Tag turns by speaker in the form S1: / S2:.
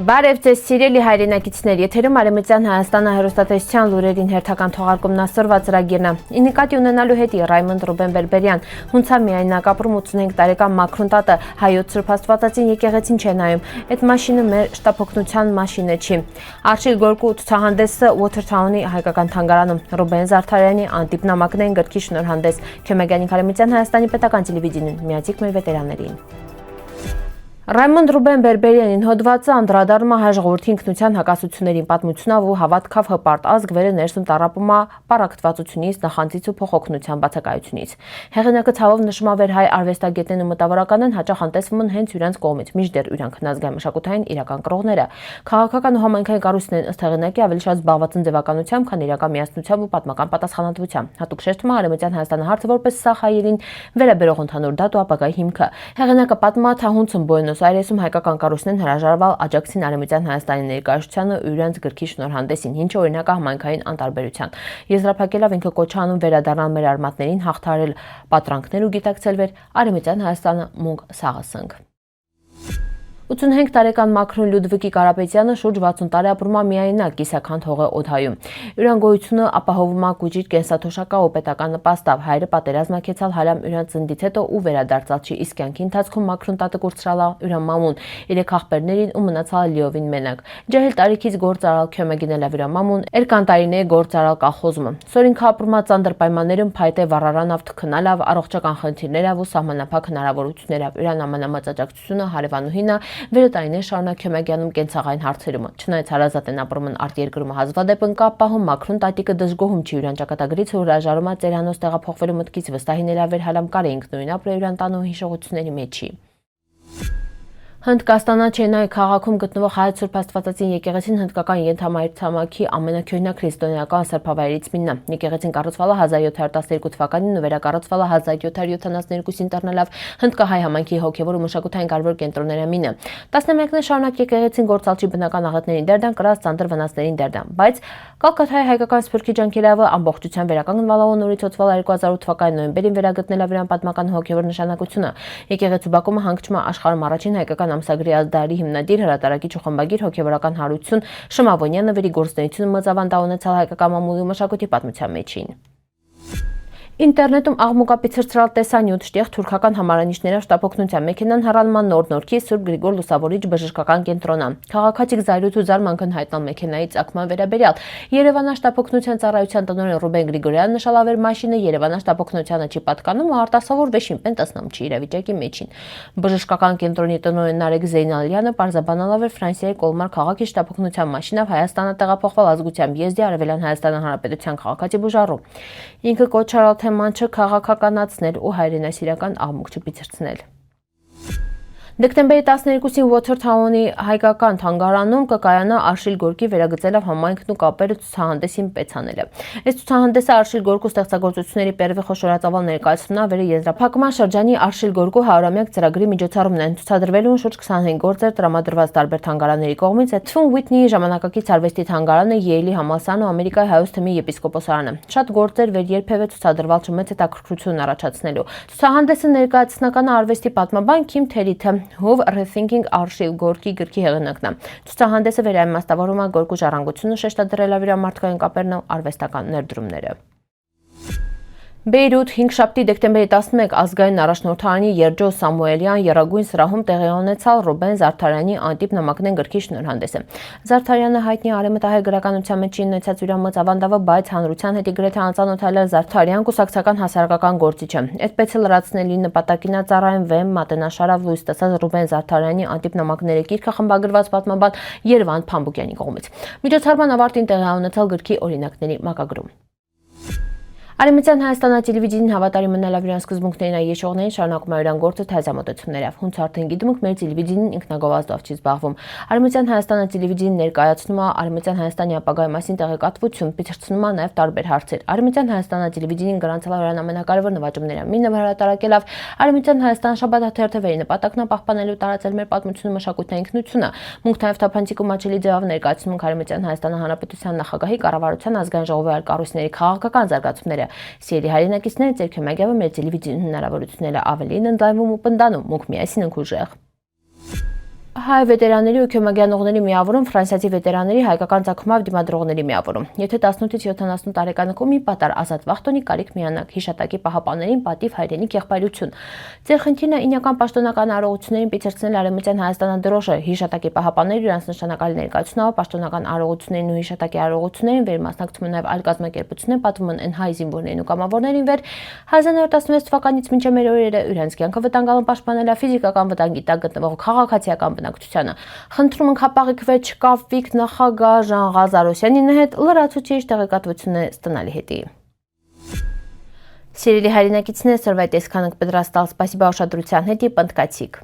S1: Բարև ձեզ սիրելի հայրենակիցներ, եթերում Արևմտյան Հայաստանը հեռուստատեսության լուրերին հերթական թողարկումն ասորված ծրագիրն է։ Ի նկատի ունենալու հետի Ռայմոնդ Ռուբեն Բերբերյան, հունցա միայնակ ապրում 85 տարեկան մաքրունտատը հայոց Սուրբ Աստվածածին եկեղեցին չէ նայում։ Այդ մաշինը մեր շտապօգնության մաշինը չի։ Արշիլ Գորկու ցուցահանդեսը Watertown-ի հայկական թանգարանում, Ռուբեն Զարդարյանի անտիպնամակնային գրքի շնորհանդես, Քյոմեգյանի Արևմտյան Հայաստանի պետական տելևիզիոնում, միացիկ մեր վետերաններին։ Ռայմոնդ Ռուբեն Բերբերյանին հոդվածը անդրադառնում է հայ ժողովրդի ինքնության հակասություններին, պատմությունով ու հավատքով հպարտ ազգ վերը ներսում տառապում է պարակտվածությունից, նախանձից ու փոխօգնության բացակայությունից։ Հեղինակը ցավով նշում է վեր հայ արվեստագետներն ու մտավորականներն հաճախ անտեսվում են հենց իրանց կողմից, մինչդեռ իրանք հնազգային մշակութային իրական կրողները։ Քաղաքական ու համայնքային կառույցներն ըստ հեղինակի ավելի շատ զբաղված են ձևականությամբ, քան իրական միասնությամբ ու պատմական պատասխանատվությամբ։ Հատուկ շեշտում է Արևմտյան Հայաստանի հարցը որպես սահ հայերին վերաբերող ընդհանուր դատ ու ապագայի հիմքը։ Հեղինակը պատմում է, թե հունցում Բուենոս Այրեսում հայկական կառույցներն հրաժարվել աջակցին Արևմտյան Հայաստանի ներկայացությանը ու իրենց գրքի շնորհանդեսին, ինչը օրինակ է համայնքային անտարբերության։ Եզրափակելով ինքը կոչ է անում վերադառնալ մեր արմատներին, հաղթահարել պատրանքներ ու գիտակցել վեր Արևմտյան Հայաստանը մունք սաղասնք։ 85 տարեկան մաքրուն Լյուդվիկի Կարապետյանը շուրջ 60 տարի ապրում է միայնակ կիսաքանդ հողի օդայում։ Իրան գոյությունը ապահովում է կուջիկ կենսաթոշակա ու պետական նպաստով։ Հայրը պատերազմ ակեցալ հալամ իրան ծնդից հետո ու վերադարձալ չի, իսկ կյանքի ընթացքում մաքրուն տատը կուրցրալ է իրան մամուն, 3 աղբերներին ու մնացալ լիովին մենակ։ Ջահել տարիքից գործ արալ Քյոմեգինել իրան մամուն, երկան տարիներ գործ արալ կախոզում։ Սորինքը ապրում է ծանր պայմաններում, փայտե վառարանավ թքնալավ, առողջական խնդիրներով ու սահմանափակ հնարավորություններով։ Իրան ամենամեծ աջակցությունը հարևանուհին է վերը տարիներ շարունակ Քյոմեգյանում կենցաղային հարցերում։ Չնայած հարազատ են ապրում արտերկրում հազվադեպ ընկա պահում մաքրուն տատիկը դժգոհում չի իրան ճակատագրից ու հրաժարում է ծերանոց տեղափոխվելու մտքից վստահին էր հալամ կար էինք նույն ապրել իրան տանու հիշողությունների մեջի։ Հնդկաստանաչենայի քաղաքում գտնվող հայոց Սուրբ Աստվածածին եկեղեցին հնդկական ենթամայրցամաքի ամենաքյուրնակ քրիստոնեական սրբավայրից մեկն է։ Եկեղեցին կառուցվել է 1712 թվականին ու վերակառուցվել է 1772-ին տառնալավ հնդկահայ համայնքի հոգևոր ու մշակութային կարևոր կենտրոնների մինը։ Տասնամյակներ շարունակ եկեղեցին գործալ չի բնական աղետներին դերդան կրած ծանր վնասներին դերդան, բայց Կալկաթայի հայկական սփյուռքի ջանքերով ամբողջությամբ վերականգնվել ու նորից հոծվել 2008 թվականի նոյեմբերին վերագտնելով իրան պատմական հոգևոր նշանակությունը։ Եկեղեցու բակումը հանգչում է աշխարհում առաջին հայկական ամսագրի ազդարի հիմնադիր հրատարակիչ ու խմբագիր հոգևորական հարություն Շմավոնյանը վերի գործունեությունը մծավանդա ունեցալ հայկական մամուլի ու մշակույթի պատմության մեջին։ Ինտերնետում աղմուկապի ցրծրալ տեսանյութ շտեղ թուրքական համարանիշներով շտապօգնության մեքենան հեռանման նոր-նորքի Սուրբ Գրիգոր Լուսավորիչ բժշկական կենտրոնը։ Քաղաքացիք զայրույթ ու զարմանքն հայտնել մեքենայի ծագման վերաբերյալ։ Երևանա շտապօգնության ծառայության տնօրեն Ռուբեն Գրիգորյանն նշալավեր մաշինը Երևանա շտապօգնությանը չի պատկանում ու արտասովոր վեշին պեն տեսնում չի իրավիճակի մեջին։ Բժշկական կենտրոնի տնօրեն Նարեկ Զեյնալյանը պարզաբանալավ էր Ֆրանսիայի Կոլմար քաղաքի շտապօգնության մաշինով Հայաստանը տեղափոխվել ազգությամբ եզդի Արևելյան Հայաստան Հանրապետության քաղաքացի բուժառու։ Ինքը կոչ արել Մանչը քաղաքականացնել ու հայրենասիրական աղմուկ չբիցրցնել։ Դեկտեմբերի 12-ին Watertown-ի հայկական թանգարանում կկայանա Արշիլ Գորկի վերագծելով համայնքն ու կապերը ցուցահանդեսին պեցանելը։ Այս ցուցահանդեսը Արշիլ Գորկու ստեղծագործությունների պերվի խոշորածավալ ներկայացումն է վերի եզրափակման շրջանի Արշիլ Գորկու 100-ամյակ ծրագրի միջոցառումն են ցուցադրվելու շուրջ 25 գործեր տրամադրված տարբեր թանգարանների կողմից, այդ թվում Ուիթնիի ժամանակակից արվեստի թանգարանը, Յեյլի համալսարանը ու Ամերիկայի հայոց թեմի եպիսկոպոսարանը։ Շատ գործեր վեր երբևէ ցուցադրված չմեծ հետաքրքրություն առաջացնելու։ Ցուցահանդեսը ներկայացնական արվեստի պատմաբան Քիմ Թերիթը Հով Rethinking Արշիլ Գորկի գրքի հեղինակն է։ Ցուցահանդեսը վերաիմաստավորում է Գորկու ժառանգությունը շեշտադրելով իր մարդկային կապերն ու արվեստական ներդրումները։ Բեյրութ 5 շաբթի դեկտեմբերի 11 ազգային առաջնորդարանի Երջո Սամուելյան եռագույն սրահում տեղի ունեցավ Ռուբեն Զարդարյանի անտիպնամակնեն գրքի շնորհանդեսը։ Զարդարյանը հայտնի արևմտահայ գրականության մեջ ունեցած իր մծավանդավը, բայց հանրության հետ իգրեթե անծանոթ Զարդարյան կուսակցական հասարակական գործիչ է։ Այդպես էլ լրացնելի նպատակին ծառայեն վեմ մատենաշարավ լույս տեսած Ռուբեն Զարդարյանի անտիպնամակները գիրքը խմբագրված պատմաբան Երվանդ Փամբուկյանի կողմից։ Միջոցառման ավարտին տեղի ունեցավ գրքի օրինակների մակագրում։ Արևմտյան Հայաստանի տելևիզիոնին հավատարիմ մնալով իրան սկզբունքներին այեշողներին շարունակում է իրան գործը թազամոտություններով։ Հունց արդեն գիտում եք, մեր տելևիզիոնին ինքնագովազդով չի զբաղվում։ Արևմտյան Հայաստանի տելևիզիոնին ներկայացնում է Արևմտյան Հայաստանի ապագայի մասին տեղեկատվություն, պիտրցնում է նաև տարբեր հարցեր։ Արևմտյան Հայաստանի տելևիզիոնին գրանցել է իրան ամենակարևոր նվաճումները մինը հրատարակելով Արևմտյան Հայաստան շաբաթաթերթը վերի նպատակն է պահպանելու տարածել մեր պատմությունը մշակութային ինքնությունը։ Մունք նաև թափանցիկ ու մաչելի ձևով ներկայացնում Արևմտյան Հայաստանի Հանրապետության նախագահի կառավարության ազգային ժողովի այլ կառույցների քաղաքական զարգացումները։ Սիրելի հայրենակիցներ, ձեր Քյոմեգյանը մեր տելևիզիոն հնարավորությունները ավելին ընդլայնվում ու պնդանում, մուք միասին ենք ուժեղ։ Հայ վետերանների ու քյոմագյանողների միավորում ֆրանսիացի վետերանների հայկական ցակումով դիմադրողների միավորում։ Եթե 18-ից 70 տարեկան կոմի պատար ազատ վախտոնի կարիք միանակ հիշատակի պահապաններին պատիվ հայրենիք եղբայրություն։ Ձեր խնդիրը ինական պաշտոնական արարողություններին պիցերցնել Արևմտյան Հայաստանադրոշը հիշատակի պահապանները իրանց նշանակալի ներկայացնողը պաշտոնական արարողություններին ու հիշատակի արարողություններին վեր մասնակցում են նաև այլ կազմակերպություններ պատվում են հայ զինվորներին ու կամավորներին վեր 1916 թվականից մինչև մեր օրերը իրենց կյանքը վտանգալն պաշտպանել է ֆիզիկական վտանգի տակ գտնվող քաղաքացիական բնակչությանը։ Խնդրում ենք հապաղիկվել չկապվիկ նախագահ Ժան Ղազարոսյանի հետ լրացուցիչ տեղեկատվություններ ստանալի հետի։ Սիրելի հայրենակիցներ, սրվայ տեսքանք պատրաստալ, սպասիբա ուշադրության հետի պնդկացիք։